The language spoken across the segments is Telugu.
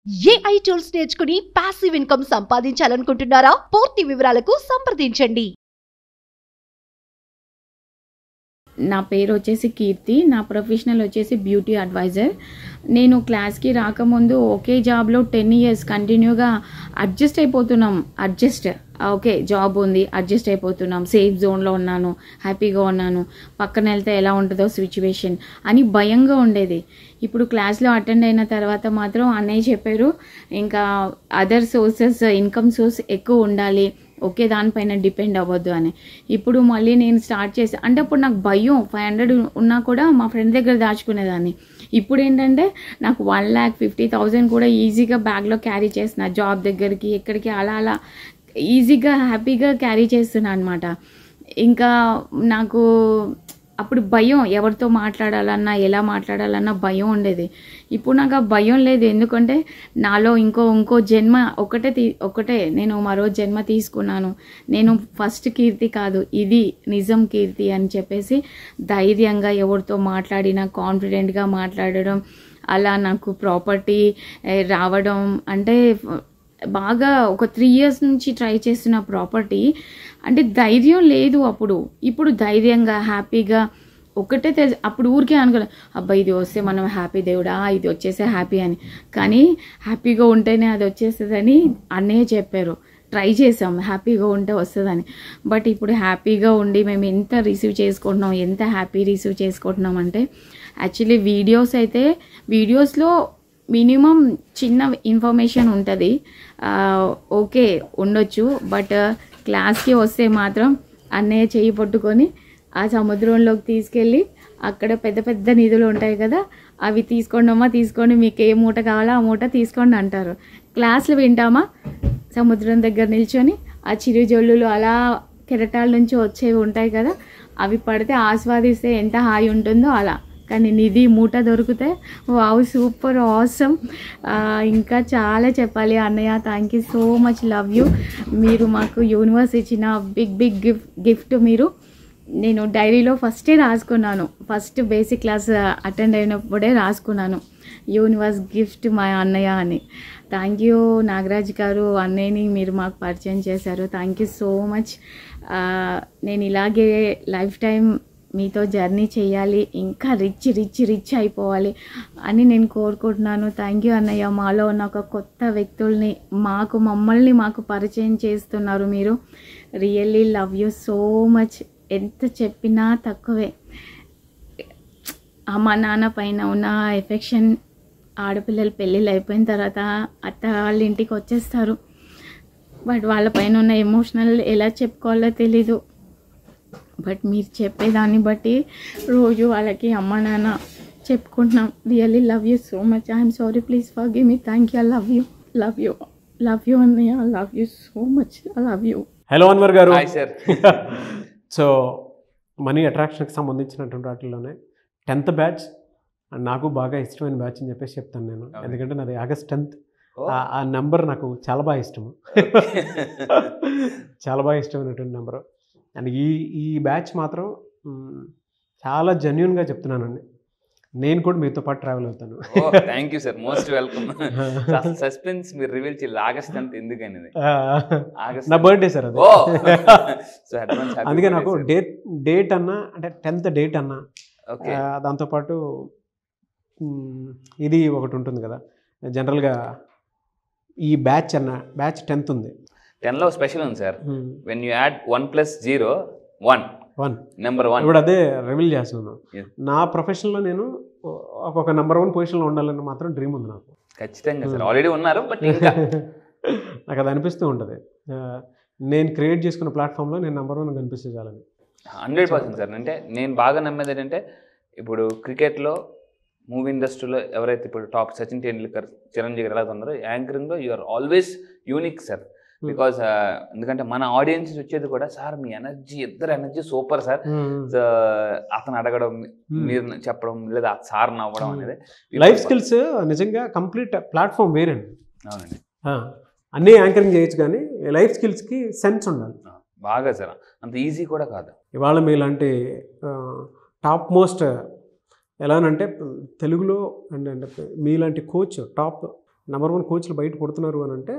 AI టూల్స్ నేర్చుకుని పాసివ్ ఇన్కమ్ సంపాదించాలనుకుంటున్నారా? పూర్తి వివరాలకు సంప్రదించండి. నా పేరు వచ్చేసి కీర్తి. నా ప్రొఫెషనల్ వచ్చేసి బ్యూటీ అడ్వైజర్. నేను క్లాస్కి రాకముందు ఒకే జాబ్లో 10 years కంటిన్యూగా అడ్జస్ట్ అయిపోతున్నాం. ఓకే జాబ్ ఉంది, అడ్జస్ట్ అయిపోతున్నాం, సేఫ్ జోన్లో ఉన్నాను, హ్యాపీగా ఉన్నాను, పక్కన వెళ్తే ఎలా ఉంటుందో సిచ్యువేషన్ అని భయంగా ఉండేది. ఇప్పుడు క్లాస్లో అటెండ్ అయిన తర్వాత మాత్రం అన్నయ్య చెప్పారు, ఇంకా అదర్ సోర్సెస్ ఇన్కమ్ సోర్స్ ఎక్కువ ఉండాలి, ఒకే దానిపైన డిపెండ్ అవ్వద్దు అని. ఇప్పుడు మళ్ళీ నేను స్టార్ట్ చేసి అంటే అప్పుడు నాకు భయం, 500 ఉన్నా కూడా మా ఫ్రెండ్ దగ్గర దాచుకునేదాన్ని. ఇప్పుడు ఏంటంటే నాకు 1,50,000 కూడా ఈజీగా బ్యాగ్లో క్యారీ చేస్తున్నా, జాబ్ దగ్గరికి ఎక్కడికి అలా ఈజీగా హ్యాపీగా క్యారీ చేస్తున్నా అనమాట. ఇంకా నాకు అప్పుడు భయం, ఎవరితో మాట్లాడాలన్నా ఎలా మాట్లాడాలన్నా భయం ఉండేది. ఇప్పుడు నాకు ఆ భయం లేదు, ఎందుకంటే నాలో ఇంకో జన్మ ఒకటే నేను మరో జన్మ తీసుకున్నాను. నేను ఫస్ట్ కీర్తి కాదు, ఇది నిజం కీర్తి అని చెప్పేసి ధైర్యంగా ఎవరితో మాట్లాడినా కాన్ఫిడెంట్గా మాట్లాడడం, అలా నాకు ప్రాపర్టీ రావడం అంటే బాగా ఒక 3 years నుంచి ట్రై చేస్తున్న ప్రాపర్టీ అంటే ధైర్యం లేదు అప్పుడు. ఇప్పుడు ధైర్యంగా హ్యాపీగా ఒకటే అప్పుడు ఊరికే అనుకోలేదు, అబ్బా ఇది వస్తే మనం హ్యాపీ దేవుడా, ఇది వచ్చేసే హ్యాపీ అని. కానీ హ్యాపీగా ఉంటేనే అది వచ్చేస్తుందని అన్నయ్య చెప్పారు. ట్రై చేసాం హ్యాపీగా ఉంటే వస్తుందని. బట్ ఇప్పుడు హ్యాపీగా ఉండి మేము ఎంత రిసీవ్ చేసుకుంటున్నాం, ఎంత హ్యాపీ రిసీవ్ చేసుకుంటున్నాం అంటే యాక్చువల్లీ వీడియోస్లో మినిమం చిన్న ఇన్ఫర్మేషన్ ఉంటుంది, ఓకే ఉండొచ్చు. బట్ క్లాస్కి వస్తే మాత్రం అన్నయ్య చెయ్యి పట్టుకొని ఆ సముద్రంలోకి తీసుకెళ్ళి అక్కడ పెద్ద పెద్ద నిధులు ఉంటాయి కదా, అవి తీసుకోండి, మీకు ఏ మూట కావాలో ఆ మూట తీసుకోండి అంటారు. క్లాసులు వింటామా, సముద్రం దగ్గర నిల్చొని ఆ చిరుజల్లులు అలా కెరటాల నుంచి వచ్చేవి ఉంటాయి కదా, అవి పడితే ఆస్వాదిస్తే ఎంత హాయి ఉంటుందో అలా. కానీ నిధి మూట దొరికితే వావ్ సూపర్ ఆసమ్. ఇంకా చాలా చెప్పాలి అన్నయ్య, thank you so much, love you. మీరు మాకు యూనివర్స్ ఇచ్చిన బిగ్ గిఫ్ట్ మీరు. నేను డైరీలో ఫస్టే రాసుకున్నాను, ఫస్ట్ బేసిక్ క్లాస్ అటెండ్ అయినప్పుడే రాసుకున్నాను, యూనివర్స్ గిఫ్ట్ మా అన్నయ్య అని. థ్యాంక్ యూ నాగరాజ్ గారు, అన్నయ్యని మీరు మాకు పరిచయం చేశారు, థ్యాంక్ యూ సో మచ్. నేను ఇలాగే లైఫ్ టైం మీతో జర్నీ చేయాలి, ఇంకా రిచ్ అయిపోవాలి అని నేను కోరుకుంటున్నాను. థ్యాంక్ యూ అన్నయ్య, మాలో ఉన్న ఒక కొత్త వ్యక్తుల్ని మమ్మల్ని పరిచయం చేస్తున్నారు మీరు. Really love you so much. ఎంత చెప్పినా తక్కువే. అమ్మ నాన్న పైన ఉన్న ఎఫెక్షన్ ఆడపిల్లలు పెళ్ళిళ్ళు అయిపోయిన తర్వాత అత్త వాళ్ళ ఇంటికి వచ్చేస్తారు, బట్ వాళ్ళపైన ఉన్న ఎమోషనల్ ఎలా చెప్పుకోవాలో తెలీదు. బట్ మీరు చెప్పేదాన్ని బట్టి రోజు వాళ్ళకి అమ్మ నాన్న చెప్పుకుంటున్నాం. Really love you so much. I'm sorry, please forgive me. Thank you. Love you అన్నయ్య, love you so much, love you. Hello Anwar garu. Hi sir. So money అట్రాక్షన్కి సంబంధించినటువంటి వాటిల్లోనే 10th బ్యాచ్ నాకు బాగా ఇష్టమైన బ్యాచ్ అని చెప్పేసి చెప్తాను నేను, ఎందుకంటే నాది August 10th. ఆ నెంబర్ నాకు చాలా బాగా ఇష్టము, చాలా బాగా ఇష్టమైనటువంటి నెంబరు. అండ్ ఈ బ్యాచ్ మాత్రం చాలా జెన్యున్గా చెప్తున్నానండి, నేను కూడా మీతో పాటు ట్రావెల్ అవుతాను. Thank you sir, most welcome. Suspense మీరు రివీల్ చేయాలి, ఆగస్ట్ అంత ఎందుకనేది. నా బర్త్డే సార్ అది, అందుకే నాకు డేట్ అన్నా అంటే 10th డేట్ అన్నా, దాంతోపాటు ఇది ఒకటి ఉంటుంది కదా జనరల్గా, ఈ బ్యాచ్ 10th ఉంది. 10లో స్పెషల్ ఉంది sir. When you add 1 + 0 1 number 1. ఇప్పుడు అదే రివీల్ చేస్తున్నాను. నా ప్రొఫెషన్లో నేను ఒక నెంబర్ 1 పొజిషన్లో ఉండాలని మాత్రం డ్రీమ్ ఉంది నాకు. ఖచ్చితంగా సార్, ఆల్రెడీ ఉన్నారు, బట్ ఇంకా నాకు అది అనిపిస్తూ ఉంటుంది. నేను క్రియేట్ చేసుకున్న ప్లాట్ఫామ్లో నేను నెంబర్ 1 కనిపిస్తే చాలని. 100% సార్. అంటే నేను బాగా నమ్మేది ఏంటంటే, ఇప్పుడు క్రికెట్లో, మూవీ ఇండస్ట్రీలో ఎవరైతే ఇప్పుడు టాప్ సచిన్ టెండూల్కర్, చిరంజీవి గారు ఎలా ఉన్నారో, యాంకరింగ్లో you are always unique sir. Because ఎందుకంటే మన ఆడియన్స్ వచ్చేది కూడా, సార్ మీ ఇద్దరు ఎనర్జీ సూపర్ సార్, అతను అడగడం, మీరు చెప్పడం, లేదా సార్ నవ్వడం అనేది లైఫ్ స్కిల్స్ నిజంగా కంప్లీట్ ప్లాట్ఫామ్ వేరండి. అవునండి, అన్నీ యాంకరింగ్ చేయొచ్చు, కానీ లైఫ్ స్కిల్స్కి సెన్స్ ఉండాలి బాగా సార్. అంత ఈజీ కూడా కాదు. ఇవాళ మీలాంటి టాప్ మోస్ట్ ఎలానంటే తెలుగులో అంటే మీలాంటి కోచ్ టాప్ నెంబర్ 1 కోచ్లు బయట కొడుతున్నారు అని అంటే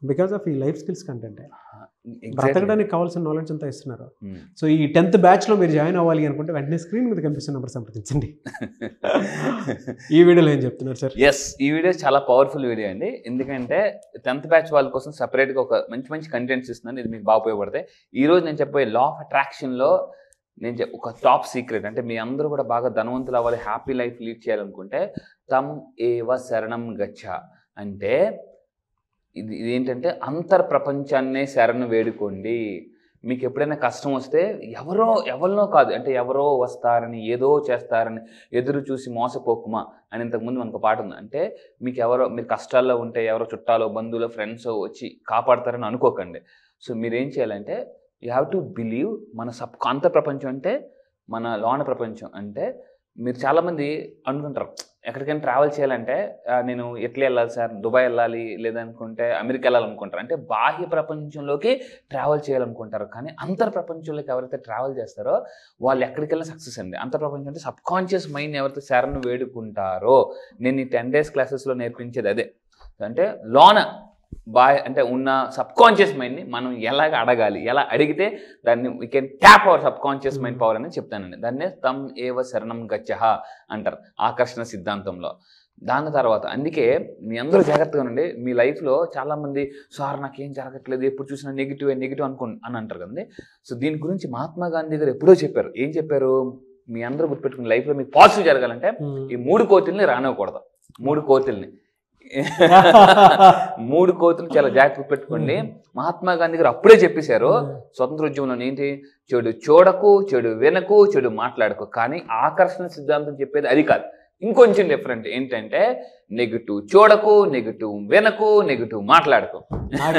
బికాస్ ఆఫ్ ఈ లైఫ్ స్కిల్స్ కంటెంట్. బ్రతకడానికి కావాల్సిన నాలెడ్జ్ అంతా ఇస్తున్నారు. సో ఈ 10th బ్యాచ్లో మీరు జాయిన్ అవ్వాలి అనుకుంటే వెంటనే స్క్రీన్ మీద కనిపిస్తున్న నెంబర్ సంప్రదించండి. ఈ వీడియోలో ఏం చెప్తున్నారు సార్? ఎస్, ఈ వీడియో చాలా పవర్ఫుల్ వీడియో అండి. ఎందుకంటే 10th బ్యాచ్ వాళ్ళ కోసం సపరేట్గా ఒక మంచి కంటెంట్స్ ఇస్తున్నాను. ఇది మీకు బాగా ఉపయోగపడతాయి. ఈరోజు నేను చెప్పే లా ఆఫ్ అట్రాక్షన్లో నేను ఒక టాప్ సీక్రెట్, అంటే మీ అందరూ కూడా బాగా ధనవంతులు అవ్వాలి, హ్యాపీ లైఫ్ లీడ్ చేయాలనుకుంటే తం ఏవ శరణం గచ్చ అంటే ఇదేంటంటే అంతర్ ప్రపంచాన్నే శరణు వేడుకోండి. మీకు ఎప్పుడైనా కష్టం వస్తే ఎవరినో కాదు, అంటే ఎవరో వస్తారని ఏదో చేస్తారని ఎదురు చూసి మోసపోకుమా అని ఇంతకుముందు మనకు పాట ఉంది. అంటే మీరు కష్టాల్లో ఉంటే ఎవరో చుట్టాలో బంధువులు ఫ్రెండ్స్ వచ్చి కాపాడతారని అనుకోకండి. సో మీరేం చేయాలంటే యూ హ్యావ్ టు బిలీవ్ మన అంతర్ ప్రపంచం అంటే మన లోన ప్రపంచం. అంటే మీరు చాలామంది అనుకుంటారు ఎక్కడికైనా ట్రావెల్ చేయాలంటే నేను ఎట్లా వెళ్ళాలి సార్, దుబాయ్ వెళ్ళాలి లేదనుకుంటే అమెరికా వెళ్ళాలనుకుంటారు. అంటే బాహ్య ప్రపంచంలోకి ట్రావెల్ చేయాలనుకుంటారు. కానీ అంతర్ ప్రపంచంలోకి ఎవరైతే ట్రావెల్ చేస్తారో వాళ్ళు ఎక్కడికి వెళ్ళినా సక్సెస్ అండి. అంతర్ ప్రపంచం అంటే సబ్కాన్షియస్ మైండ్ ఎవరైతే శరణు వేడుకుంటారో, నేను ఈ 10 days క్లాసెస్లో నేర్పించేది అదే. అంటే లోన అంటే ఉన్న సబ్కాన్షియస్ మైండ్ని మనం ఎలాగ అడగాలి, ఎలా అడిగితే దాన్ని we can tap our subconscious mind power అని చెప్తానండి. దాన్నే తం ఏవ శరణం గచ్చః అంటారు ఆకర్షణ సిద్ధాంతంలో. దాని తర్వాత అందుకే మీ అందరూ జాగ్రత్తగా ఉండండి. మీ లైఫ్లో చాలామంది సార్ నాకేం జరగట్లేదు, ఎప్పుడు చూసినా నెగిటివ్ అని అంటారు కదండి. సో దీని గురించి మహాత్మా గాంధీ గారు ఎప్పుడో చెప్పారు. ఏం చెప్పారు? మీ అందరూ గుర్తుపెట్టుకుని లైఫ్లో మీకు పాజిటివ్ జరగాలంటే ఈ 3 కోతుల్ని రానివ్వకూడదు. 3 కోతుల్ని 3 కోతులు చాలా జాగ్రత్త పెట్టుకోండి. మహాత్మా గాంధీ గారు అప్పుడే చెప్పేశారు స్వతంత్ర ఉద్యమంలో ఏంటి, చెడు చూడకు, చెడు వినకు, చెడు మాట్లాడకు. కానీ ఆకర్షణ సిద్ధాంతం చెప్పేది అది కాదు, ఇంకొంచెం డిఫరెంట్. ఏంటంటే నెగిటివ్ చూడకు, నెగిటివ్ వినకు, నెగిటివ్ మాట్లాడకు.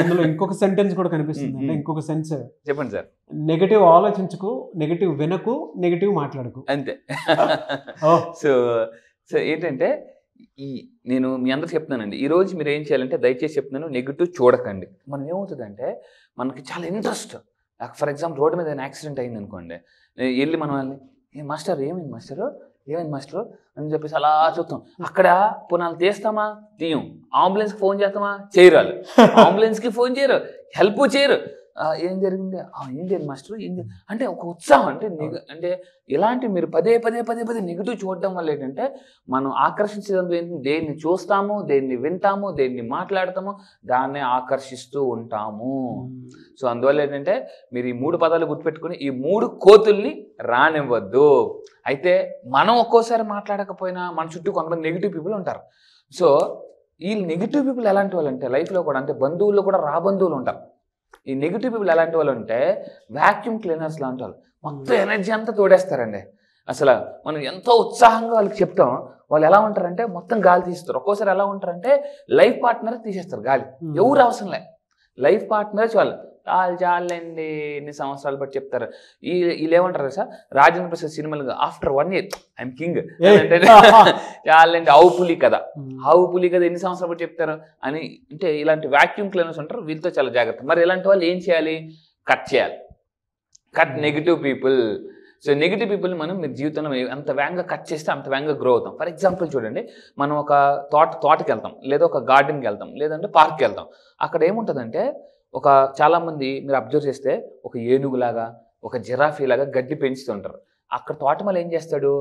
ఇందులో ఇంకొక సెంటెన్స్ కూడా కనిపిస్తుంది. అంటే ఇంకొక సెన్స్ చెప్పండి సార్. నెగిటివ్ ఆలోచించుకు, నెగిటివ్ వినకు, నెగిటివ్ మాట్లాడకు, అంతే. సో ఏంటంటే నేను మీ అందరికి చెప్తున్నానండి, ఈరోజు మీరు ఏం చేయాలంటే దయచేసి చెప్తున్నాను, నెగిటివ్ చూడకండి. మనం ఏమవుతుందంటే మనకి చాలా ఇంట్రెస్ట్. ఫర్ ఎగ్జాంపుల్ రోడ్డు మీద యాక్సిడెంట్ అయింది అనుకోండి, వెళ్ళి మనం మాస్టర్ ఏమైంది మాస్టర్ అని చెప్పేసి అలా చూస్తాం. అక్కడ పునాలు తీస్తామా, తీయం. అంబులెన్స్కి ఫోన్ చేస్తామా, చేయరాలు. అంబులెన్స్కి ఫోన్ చేయరు, హెల్ప్ చేయరు. ఏం జరిగింది మాస్టర్ అంటే ఒక ఉత్సాహం. అంటే ఇలాంటి మీరు పదే నెగిటివ్ చూడడం వల్ల ఏంటంటే మనం ఆకర్షించడం దేన్ని చూస్తాము, దేన్ని వింటాము, దేన్ని మాట్లాడతాము, దాన్నే ఆకర్షిస్తూ ఉంటాము. సో అందువల్ల ఏంటంటే మీరు ఈ 3 పదాలు గుర్తుపెట్టుకుని ఈ 3 కోతుల్ని రానివ్వద్దు. అయితే మనం ఒక్కోసారి మాట్లాడకపోయినా మన చుట్టూ కొంతమంది నెగిటివ్ పీపుల్ ఉంటారు. సో ఈ నెగిటివ్ పీపుల్ ఎలాంటి వాళ్ళు అంటే లైఫ్లో కూడా, అంటే బంధువుల్లో కూడా రాబంధువులు ఉంటారు. ఈ నెగిటివ్ పీపుల్ ఎలాంటి వాళ్ళు అంటే వ్యాక్యూమ్ క్లీనర్స్ లాంటి వాళ్ళు, మొత్తం ఎనర్జీ అంతా తోడేస్తారండి. అసలు మనం ఎంతో ఉత్సాహంగా వాళ్ళకి చెప్తాం, వాళ్ళు ఎలా ఉంటారంటే మొత్తం గాలి తీస్తారు. ఒక్కోసారి ఎలా ఉంటారంటే లైఫ్ పార్ట్నర్ తీసేస్తారు గాలి, ఎవరు అవసరం లే, లైఫ్ పార్ట్నర్ చాలండి ఎన్ని సంవత్సరాలు బట్టి చెప్తారు. వీళ్ళు ఏమంటారు సార్, రాజేంద్ర ప్రసాద్ సినిమాలు ఆఫ్టర్ 1 year ఐఎమ్ కింగ్ అంటే చాలండి, ఆవుపులి కదా ఎన్ని సంవత్సరాలు బట్టి చెప్తారు అని. అంటే ఇలాంటి వ్యాక్యూమ్ క్లీనర్స్ ఉంటారు, వీళ్ళతో చాలా జాగ్రత్త. మరి ఇలాంటి వాళ్ళు ఏం చేయాలి, కట్ చేయాలి, cut negative people. So negative పీపుల్ని మనం మీ జీవితంలో అంత వేగంగా కట్ చేస్తే అంత వేగంగా గ్రో అవుతాం. ఫర్ ఎగ్జాంపుల్ చూడండి, మనం ఒక తోటకి వెళ్తాం, లేదా ఒక గార్డెన్కి వెళ్తాం, లేదంటే పార్క్కి వెళ్తాం. అక్కడ ఏముంటుందంటే చాలామంది మీరు అబ్జర్వ్ చేస్తే ఒక ఏనుగులాగా, ఒక జిరాఫీలాగా గడ్డి పెంచుతుంటారు. అక్కడ తోటమాలి ఏం చేస్తాడు,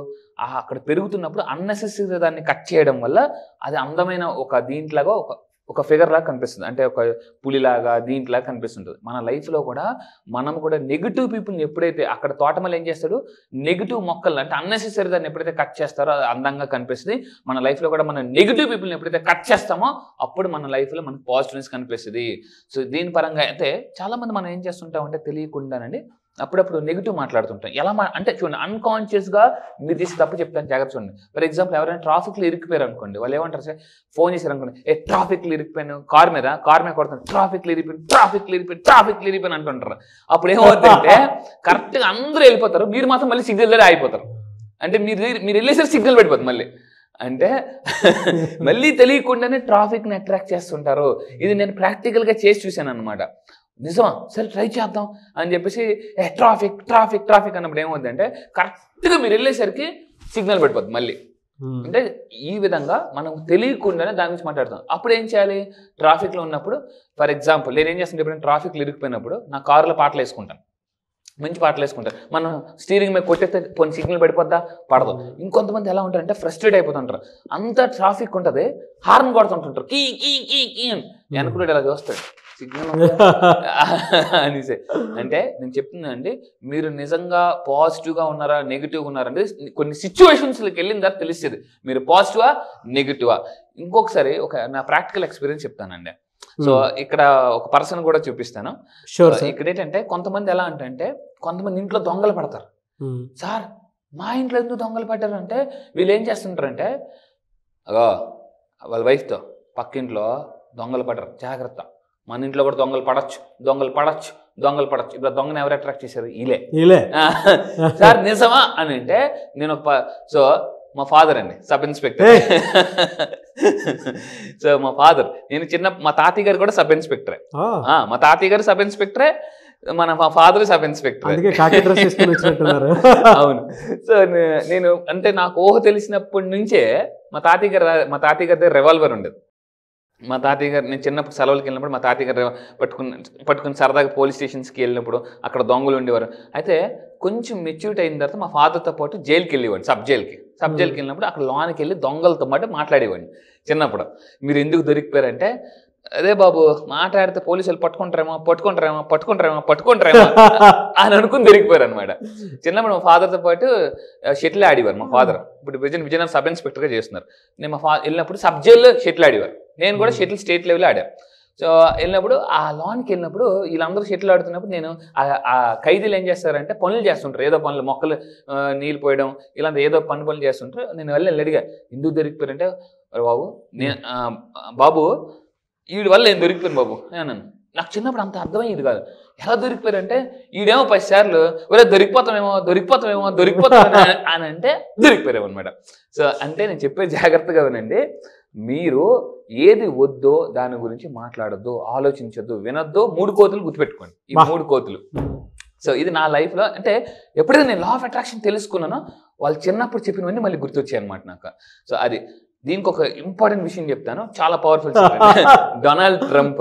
అక్కడ పెరుగుతున్నప్పుడు అన్నెసెసరీ దాన్ని కట్ చేయడం వల్ల అది అందమైన ఒక దీంట్లాగా ఒక ఫిగర్ లాగా కనిపిస్తుంది, అంటే ఒక పులిలాగా దీంట్లాగా కనిపిస్తుంటుంది. మన లైఫ్లో కూడా మనం కూడా నెగిటివ్ పీపుల్ని ఎప్పుడైతే అక్కడ తోటమాలి ఏం చేస్తాడు, నెగిటివ్ మొక్కలు అంటే అన్నెసెసరీ దాన్ని ఎప్పుడైతే కట్ చేస్తారో అది అందంగా కనిపిస్తుంది. మన లైఫ్లో కూడా మనం నెగిటివ్ పీపుల్ని ఎప్పుడైతే కట్ చేస్తామో అప్పుడు మన లైఫ్లో మనకు పాజిటివ్నెస్ కనిపిస్తుంది. సో దీని పరంగా అయితే చాలామంది మనం ఏం చేస్తుంటామంటే తెలియకుండానండి అప్పుడప్పుడు నెగిటివ్ మాట్లాడుతుంటాం. ఎలా అంటే చూడండి, అన్కాన్షియస్గా మీరు తీసి తప్పు చెప్తాను, జాగ్రత్త చూడండి. ఫర్ ఎగ్జాంపుల్ ఎవరైనా ట్రాఫిక్లో ఇరికిపోయారు అనుకోండి, వాళ్ళు ఏమంటారు సార్, ఫోన్ చేశారు అనుకోండి, ట్రాఫిక్లో ఇరికిపోయాను, కార్ మీద కొడతాను, ట్రాఫిక్లో ఇరిగిపోయాను అంటుంటారు. అప్పుడు ఏమవుతుందంటే కరెక్ట్గా అందరూ వెళ్ళిపోతారు, మీరు మాత్రం మళ్ళీ సిగ్నల్ దగ్గర ఆగిపోతారు. అంటే మీరు వెళ్ళేసరికి సిగ్నల్ పడిపోతుంది మళ్ళీ. అంటే మళ్ళీ తెలియకుండానే ట్రాఫిక్ని అట్రాక్ట్ చేస్తుంటారు. ఇది నేను ప్రాక్టికల్గా చేసి చూశాను అనమాట. నిజమా సరే ట్రై చేద్దాం అని చెప్పేసి ట్రాఫిక్ అన్నప్పుడు ఏమవుతుందంటే కరెక్ట్గా మీరు వెళ్ళేసరికి సిగ్నల్ పడిపోతుంది మళ్ళీ. అంటే ఈ విధంగా మనం తెలియకుండానే దాని గురించి మాట్లాడతాం. అప్పుడు ఏం చేయాలి? ట్రాఫిక్లో ఉన్నప్పుడు ఫర్ ఎగ్జాంపుల్ నేను ఏం చేస్తాను, ఎప్పుడైనా ట్రాఫిక్లో ఇరుక్కుపోయినప్పుడు నా కారులో పాటలు వేసుకుంటాను, మంచి పాటలు వేసుకుంటారు. మనం స్టీరింగ్ మీద కొట్టేస్తే కొన్ని సిగ్నల్ పడిపోద్దా? పడదు. ఇంకొంతమంది ఎలా ఉంటారంటే ఫ్రస్ట్రేట్ అయిపోతుంటారు. అంత ట్రాఫిక్ ఉంటుంది, హార్న్ కొడుతుంటుంటారు, కీ కీ కీ కీ అని. వెనకుడు ఇలా చూస్తాడు, సిగ్నల్ అనేసి. అంటే నేను చెప్తున్నానండి, మీరు నిజంగా పాజిటివ్గా ఉన్నారా నెగిటివ్గా ఉన్నారంటే కొన్ని సిచ్యువేషన్స్కి వెళ్ళిన తర్వాత తెలుస్తుంది మీరు పాజిటివా నెగిటివా. ఇంకొకసారి నా ప్రాక్టికల్ ఎక్స్పీరియన్స్ చెప్తానండి. సో ఇక్కడ ఒక పర్సన్ కూడా చూపిస్తాను. ఇక్కడ ఏంటంటే కొంతమంది ఎలా అంటే కొంతమంది ఇంట్లో దొంగలు పడతారు. సార్ మా ఇంట్లో ఎందుకు దొంగలు పడ్డారు అంటే వీళ్ళు ఏం చేస్తుంటారంటే అగో వాళ్ళ వైఫ్తో పక్కింట్లో దొంగలు పడ్డారు, జాగ్రత్త, మన ఇంట్లో కూడా దొంగలు పడచ్చు. ఇప్పుడు దొంగను ఎవరు అట్రాక్ట్ చేశారు? వీలే. సార్ నిజమా అని అంటే నేను సో మా ఫాదర్ అండి సబ్ ఇన్స్పెక్టర్. సో మా ఫాదర్, నేను మా తాతయ్య గారు కూడా సబ్ ఇన్స్పెక్టరే. మా తాతయ్య గారు సబ్ ఇన్స్పెక్టరే, మా ఫాదర్ సబ్ ఇన్స్పెక్టర్. అవును. సో నేను అంటే నాకు ఊహ తెలిసినప్పటి నుంచే మా తాతయ్య గారి దగ్గర రివాల్వర్ ఉండేది. మా తాతయ్య గారు నేను చిన్నప్పుడు సెలవులకి వెళ్ళినప్పుడు మా తాతయ్య గారు పట్టుకుని సరదాగా పోలీస్ స్టేషన్స్కి వెళ్ళినప్పుడు అక్కడ దొంగలు ఉండేవారు. అయితే కొంచెం మెచ్యూరిటీ అయిన తర్వాత మా ఫాదర్తో పాటు జైలుకి వెళ్ళేవాడిని, సబ్ జైలుకి వెళ్ళినప్పుడు అక్కడ లోనికి వెళ్ళి దొంగలతో పాటు మాట్లాడేవాడిని. చిన్నప్పుడు మీరు ఎందుకు దొరికిపోయారంటే అదే బాబు మాట్లాడితే పోలీసులు పట్టుకుంటారేమో అని అనుకుని దొరికిపోయారు అనమాట. చిన్నప్పుడు మా ఫాదర్తో పాటు షటిల్ ఆడేవారు మా ఫాదర్. ఇప్పుడు విజయనగరం సబ్ ఇన్స్పెక్టర్గా చేస్తున్నారు. నేను వెళ్ళినప్పుడు సబ్ జైల్లో షటిల్ ఆడేవారు, నేను కూడా షటిల్ స్టేట్ లెవెల్ ఆడాను. సో వెళ్ళినప్పుడు ఆ లోన్కి వెళ్ళినప్పుడు వీళ్ళందరూ షటిల్ ఆడుతున్నప్పుడు నేను ఆ ఖైదీలు ఏం చేస్తారంటే పనులు చేస్తుంటారు, ఏదో పనులు, మొక్కలు నీళ్ళు పోయడం ఇలాంటి ఏదో పనులు చేస్తుంటారు. నేను వెళ్ళి అడిగా ఎందుకు దొరికిపోయారంటే బాబు వీడి వల్ల నేను దొరికిపోయాను బాబు అన్నాను. నాకు చిన్నప్పుడు అంత అర్థమయ్యేది కాదు. ఎలా దొరికిపోయారంటే వీడేమో 10 సార్లు ఒరే దొరికిపోతామేమో అని అంటే దొరికిపోయారేమో అనమాట. సో అంటే నేను చెప్పే జాగ్రత్తగా వినండి, మీరు ఏది వద్దో దాని గురించి మాట్లాడొద్దు, ఆలోచించొద్దు, వినొద్దు. 3 కోతులు గుర్తుపెట్టుకోండి, ఈ 3 కోతులు. సో ఇది నా లైఫ్లో అంటే ఎప్పుడైతే నేను లా ఆఫ్ అట్రాక్షన్ తెలుసుకున్నానో వాళ్ళు చిన్నప్పుడు చెప్పినవన్నీ మళ్ళీ గుర్తొచ్చాయి అనమాట నాకు. సో అది దీనికి ఒక ఇంపార్టెంట్ విషయం చెప్తాను, చాలా పవర్ఫుల్. డొనాల్డ్ ట్రంప్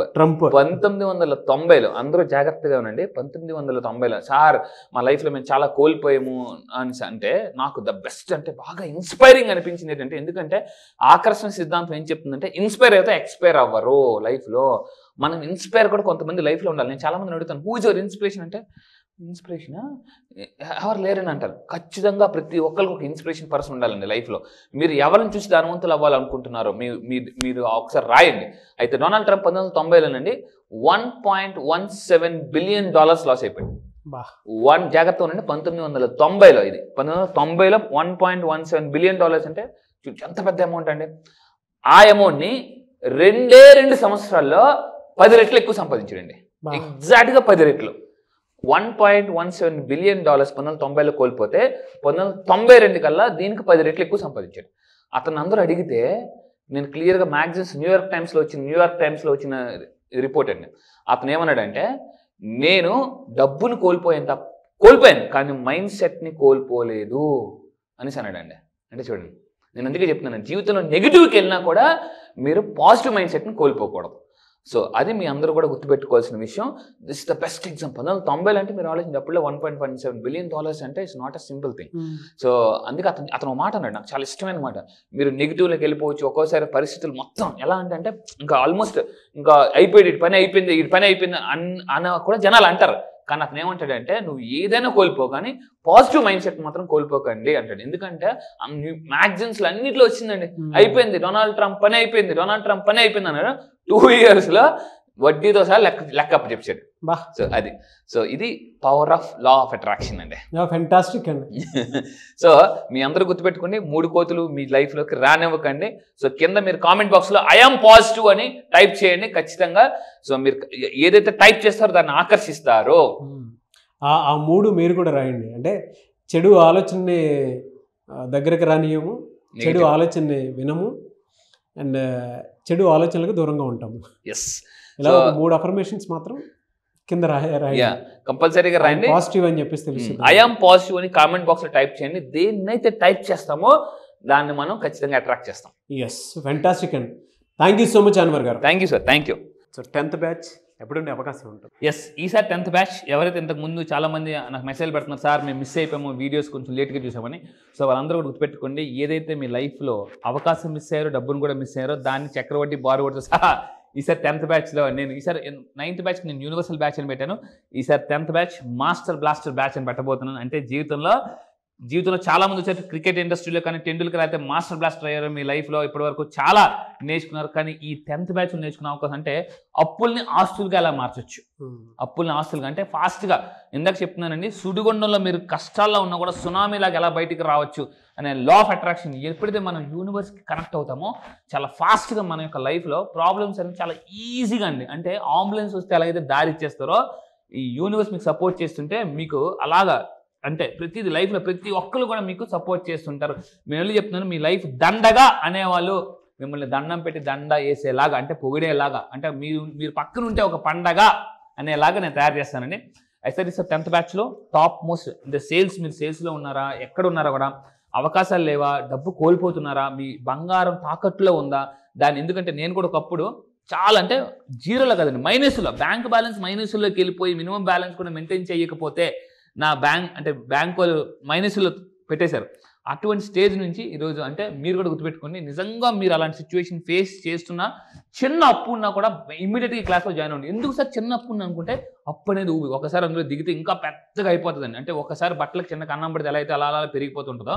1990లో, అందరూ జాగ్రత్తగా ఉండండి, 1990లో సార్ మా లైఫ్లో మేము చాలా కోల్పోయాము అని అంటే నాకు ద బెస్ట్ అంటే బాగా ఇన్స్పైరింగ్ అనిపించింది ఏంటంటే, ఎందుకంటే ఆకర్షణ సిద్ధాంతం ఏం చెప్తుందంటే ఇన్స్పైర్ అయితే ఎక్స్పైర్ అవ్వరు లైఫ్లో. మనం ఇన్స్పైర్ కూడా కొంతమంది లైఫ్లో ఉండాలి. నేను చాలామంది అడుగుతాను హూ ఇస్ యువర్ ఇన్స్పిరేషన్ అంటే ఇన్స్పిరేషనా ఎవరు లేరని అంటారు. ఖచ్చితంగా ప్రతి ఒక్కరికి ఒక ఇన్స్పిరేషన్ పర్సన్ ఉండాలండి లైఫ్లో. మీరు ఎవరిని చూసి ధనవంతులు అవ్వాలనుకుంటున్నారో మీరు ఒకసారి రాయండి. అయితే డొనాల్డ్ ట్రంప్ 1990లోనండి $1.17 బిలియన్ లాస్ అయిపోయింది. జాగ్రత్త ఉండండి, 1990లో, ఇది 1990లో $1.17 బిలియన్ అంటే ఎంత పెద్ద అమౌంట్ అండి. ఆ అమౌంట్ని 2 సంవత్సరాల్లో 10 రెట్లు ఎక్కువ సంపాదించాడండి. ఎగ్జాక్ట్గా 10 రెట్లు. $1.17 బిలియన్ 1990లో కోల్పోతే 1992 కల్లా దీనికి 10 రెట్లు ఎక్కువ సంపాదించాడు. అతను అందరూ అడిగితే నేను క్లియర్గా మ్యాగజైన్స్ న్యూయార్క్ టైమ్స్లో వచ్చిన రిపోర్ట్ అండి. అతను ఏమన్నాడంటే నేను డబ్బును కోల్పోయాను కానీ మైండ్ సెట్ని కోల్పోలేదు అనేసి అన్నాడండి. అంటే చూడండి, నేను అందుకే చెప్తున్నాను, జీవితంలో నెగిటివ్కి వెళ్ళినా కూడా మీరు పాజిటివ్ మైండ్ సెట్ని కోల్పోకూడదు. సో అది మీ అందరూ కూడా గుర్తుపెట్టుకోవాల్సిన విషయం. This is the best example. 1990 అంటే మీరు ఆలోచించి అప్పుడే $1.17 బిలియన్ అంటే it's not a simple thing. So అందుకే అతను మాట అన్నాడు, నాకు చాలా ఇష్టమైన మాట. మీరు నెగిటివ్లోకి వెళ్ళిపోవచ్చు. ఒక్కోసారి పరిస్థితులు మొత్తం ఎలా అంటే ఇంకా ఆల్మోస్ట్ ఇంకా అయిపోయింది, ఈ పని అయిపోయింది అన్న కూడా జనాలు అంటారు. కానీ అతను ఏమంటాడంటే నువ్వు ఏదైనా కోల్పో కానీ పాజిటివ్ మైండ్ సెట్ మాత్రం కోల్పోకండి అంటాడు. ఎందుకంటే మ్యాగజైన్స్లో అన్నింటిలో వచ్చిందండి, అయిపోయింది డొనాల్డ్ ట్రంప్ పని అయిపోయింది అన్నాడు. 2 yearsలో వడ్డీతో సహా లెక్క అప్పు చెప్పాడు. సో ఇది power of law of attraction అండి. ఫెంటాస్టిక్ అండి. సో మీ అందరూ గుర్తుపెట్టుకుని 3 కోతులు మీ లైఫ్లోకి రానివ్వకండి. సో కింద మీరు కామెంట్ బాక్స్లో ఐఎమ్ పాజిటివ్ అని టైప్ చేయండి ఖచ్చితంగా. సో మీరు ఏదైతే టైప్ చేస్తారో దాన్ని ఆకర్షిస్తారో ఆ 3 మీరు కూడా రాయండి. అంటే చెడు ఆలోచనని దగ్గరకు రానియము, చెడు ఆలోచనని వినము, అండ్ చెడు ఆలోచనలకు దూరంగా ఉంటాము. ఇలా 3 అఫర్మేషన్స్ మాత్రం కింద కంపల్సరీగా రాయండి. పాజిటివ్ అని చెప్పేసి తెలుస్తుంది. ఐఎమ్ పాజిటివ్ అని కామెంట్ బాక్స్ లో టైప్ చేయండి. దేన్నైతే టైప్ చేస్తామో దాన్ని మనం ఖచ్చితంగా అట్రాక్ట్ చేస్తాం. ఎస్, ఫెంటాస్టిక్ అండి. Thank you so much Anwar garu. Thank you sir, thank you. So 10th batch ఎప్పుడుండే అవకాశం ఉంటుంది? ఎస్, ఈసారి 10th బ్యాచ్ ఎవరైతే ఇంతకు ముందు చాలామంది నాకు మెసేజ్ పెడుతున్నారు, సార్ మేము మిస్ అయిపోయాము, వీడియోస్ కొంచెం లేట్గా చూసామని. సో వాళ్ళందరూ కూడా గుర్తుపెట్టుకోండి, ఏదైతే మీ లైఫ్లో అవకాశం మిస్ అయ్యారో, డబ్బును కూడా మిస్ అయ్యారో, దాన్ని చక్రవడ్డీ బారువడ్డీతో సహా ఈసారి 10th బ్యాచ్లో నేను ఈసారి 9th బ్యాచ్కి నేను యూనివర్సల్ బ్యాచ్ అని పెట్టాను. ఈసారి 10th batch master blaster batch అని పెట్టబోతున్నాను. అంటే జీవితంలో చాలా మంది వచ్చారు క్రికెట్ ఇండస్ట్రీలో, కానీ టెండూల్కర్ అయితే మాస్టర్ బ్లాస్టర్ అయ్యారు. మీ లైఫ్లో ఇప్పటివరకు చాలా నేర్చుకున్నారు, కానీ ఈ 10th బ్యాచ్ నేర్చుకునే అవకాశం అంటే అప్పుల్ని ఆస్తులుగా ఎలా మార్చొచ్చు, అప్పుల్ని ఆస్తులుగా అంటే ఫాస్ట్గా. ఇందాక చెప్తున్నానండి, సుడిగుండంలో మీరు కష్టాల్లో ఉన్నా కూడా సునామీలాగా ఎలా బయటికి రావచ్చు అనే లా ఆఫ్ అట్రాక్షన్. ఎప్పుడైతే మనం యూనివర్స్కి కనెక్ట్ అవుతామో చాలా ఫాస్ట్గా మన యొక్క లైఫ్లో ప్రాబ్లమ్స్ అనేవి చాలా ఈజీగా అండి. అంటే అంబులెన్స్ వస్తే ఎలాగైతే దారి ఇచ్చేస్తారో, ఈ యూనివర్స్ మీకు సపోర్ట్ చేస్తుంటే మీకు అలాగా అంటే ప్రతిది లైఫ్లో ప్రతి ఒక్కరు కూడా మీకు సపోర్ట్ చేస్తుంటారు. నేను వెళ్ళి చెప్తున్నాను, మీ లైఫ్ దండగా అనేవాళ్ళు మిమ్మల్ని దండం పెట్టి దండ వేసేలాగా, అంటే పొగిడేలాగా, అంటే మీరు పక్కన ఉంటే ఒక పండగ అనేలాగా నేను తయారు చేస్తానండి. అయితే 10th బ్యాచ్లో టాప్ మోస్ట్ అంటే మీరు సేల్స్లో ఉన్నారా, ఎక్కడ ఉన్నారా కూడా అవకాశాలు లేవా, డబ్బు కోల్పోతున్నారా, మీ బంగారం తాకట్టులో ఉందా, దాన్ని ఎందుకంటే నేను కూడా ఒకప్పుడు చాలా అంటే జీరోలో కదండి, మైనస్లో, బ్యాంక్ బ్యాలెన్స్ మైనస్లోకి వెళ్ళిపోయి మినిమం బ్యాలెన్స్ కూడా మెయింటైన్ చేయకపోతే నా బ్యాంక్ వాళ్ళు మైనస్లో పెట్టేశారు. అటువంటి స్టేజ్ నుంచి ఈరోజు అంటే మీరు కూడా గుర్తుపెట్టుకోండి, నిజంగా మీరు అలాంటి సిచ్యువేషన్ ఫేస్ చేస్తున్నా చిన్న అప్పు ఉన్నా కూడా ఇమ్మీడియట్గా క్లాస్లో జాయిన్ అవ్వండి. ఎందుకు సార్ చిన్న అప్పు ఉన్నా అనుకుంటే అప్పు అనేది ఒకసారి అందులో దిగితే ఇంకా పెద్దగా అయిపోతుందండి. అంటే ఒకసారి బట్టలకు చిన్న కన్నం పడితే ఎలా అయితే అలా పెరిగిపోతుంటుందో,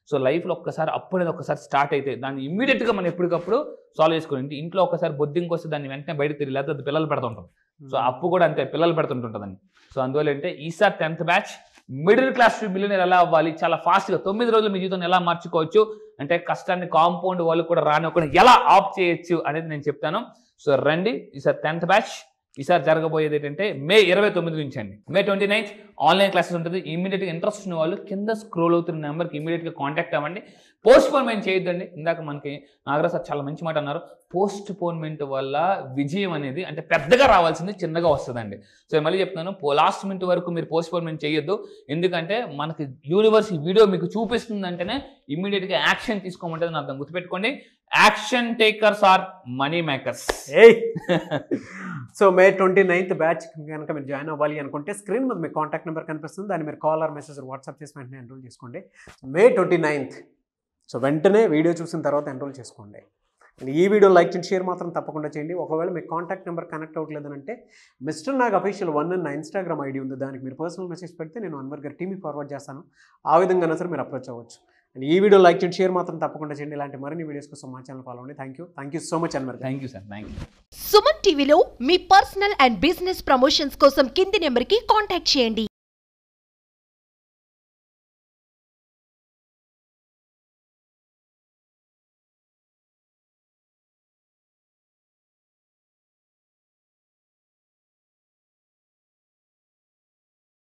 సో లైఫ్లో ఒక్కసారి అప్పు అనేది ఒకసారి స్టార్ట్ అయితే దాన్ని ఇమ్మీడియట్గా మనం ఎప్పటికప్పుడు సాల్వ్ చేసుకోండి. ఇంట్లో ఒకసారి బొద్దింకి వస్తే దాన్ని వెంటనే బయటకు తిరిగి లేకపోతే అది పిల్లలు పెడుతుంటాం. సో అప్పు కూడా అంతే, పిల్లలు పెడుతుంటుంటుందండి. సో అందువల్ల అంటే ఈసారి 10th batch middle class to millionaire ఎలా అవ్వాలి, చాలా ఫాస్ట్గా 9 రోజులు మీ జీవితాన్ని ఎలా మార్చుకోవచ్చు, అంటే కష్టాన్ని కాంపౌండ్ వాళ్ళు కూడా రానివ్వకుండా ఎలా ఆఫ్ చేయొచ్చు అనేది నేను చెప్తాను. సో రండి, ఈసారి 10th బ్యాచ్ ఈసారి జరగబోయేది ఏంటంటే మే 29 నుంచి అండి. మే 29 ఆన్లైన్ క్లాసెస్ ఉంటుంది. ఇమీడియట్గా ఇంట్రెస్ట్ ఉన్న వాళ్ళు కింద స్క్రోల్ అవుతున్న నెంబర్కి ఇమీడియట్గా కాంటాక్ట్ అవ్వండి. పోస్ట్పోన్మెంట్ చేయొద్దండి. ఇందాక మనకి నాగరాజ్ సార్ చాలా మంచి మాట అన్నారు, పోస్ట్పోన్మెంట్ వల్ల విజయం అనేది అంటే పెద్దగా రావాల్సింది చిన్నగా వస్తుందండి. సో మళ్ళీ చెప్తున్నాను, లాస్ట్ మినిట్ వరకు మీరు పోస్ట్పోన్మెంట్ చేయొద్దు. ఎందుకంటే మనకి యూనివర్స్ ఈ వీడియో మీకు చూపిస్తుందంటేనే ఇమీడియట్గా యాక్షన్ తీసుకోమంటే అర్థం. గుర్తుపెట్టుకోండి, action takers are money makers. So May 29th batch కనుక మీరు జాయిన్ అవ్వాలి అనుకుంటే స్క్రీన్ మీద మీ కాంటాక్ట్ నెంబర్ కనిపిస్తుంది, దాన్ని మీరు కాల్ ఆర్ మెసేజ్ వాట్సాప్ చేసి వెంటనే ఎన్రోల్ చేసుకోండి. మే 29th. సో వెంటనే వీడియో చూసిన తర్వాత ఎన్రోల్ చేసుకోండి. ఈ వీడియో లైక్ చేయండి, షేర్ మాత్రం తప్పకుండా చేయండి. ఒకవేళ మీ కాంటాక్ట్ నెంబర్ కనెక్ట్ అవ్వట్లేదనంటే మిస్టర్ నాగ్ అఫీషియల్ 1 నా ఇన్స్టాగ్రామ్ ఐడి ఉంది, దానికి మీరు పర్సనల్ మెసేజ్ పెడితే నేను అన్వర్ గారి టీమ్కి ఫార్వర్డ్ చేస్తాను. ఆ విధంగా సరే మీరు అప్రోచ్ అవ్వచ్చు. అండ్ ఈ వీడియో లైక్ చేయండి, షేర్ మాత్రం తప్పకుండా చేయండి. ఇలాంటి మరిన్ని వీడియోస్ కోసం మా ఛానల్ ఫాలో అవ్వండి. Thank you so much Anwar. Thank you sir, thank you. Suman టీవీలో మీ పర్సనల్ అండ్ బిజినెస్ ప్రమోషన్స్ కోసం కింది నెంబర్కి కాంటాక్ట్ చేయండి.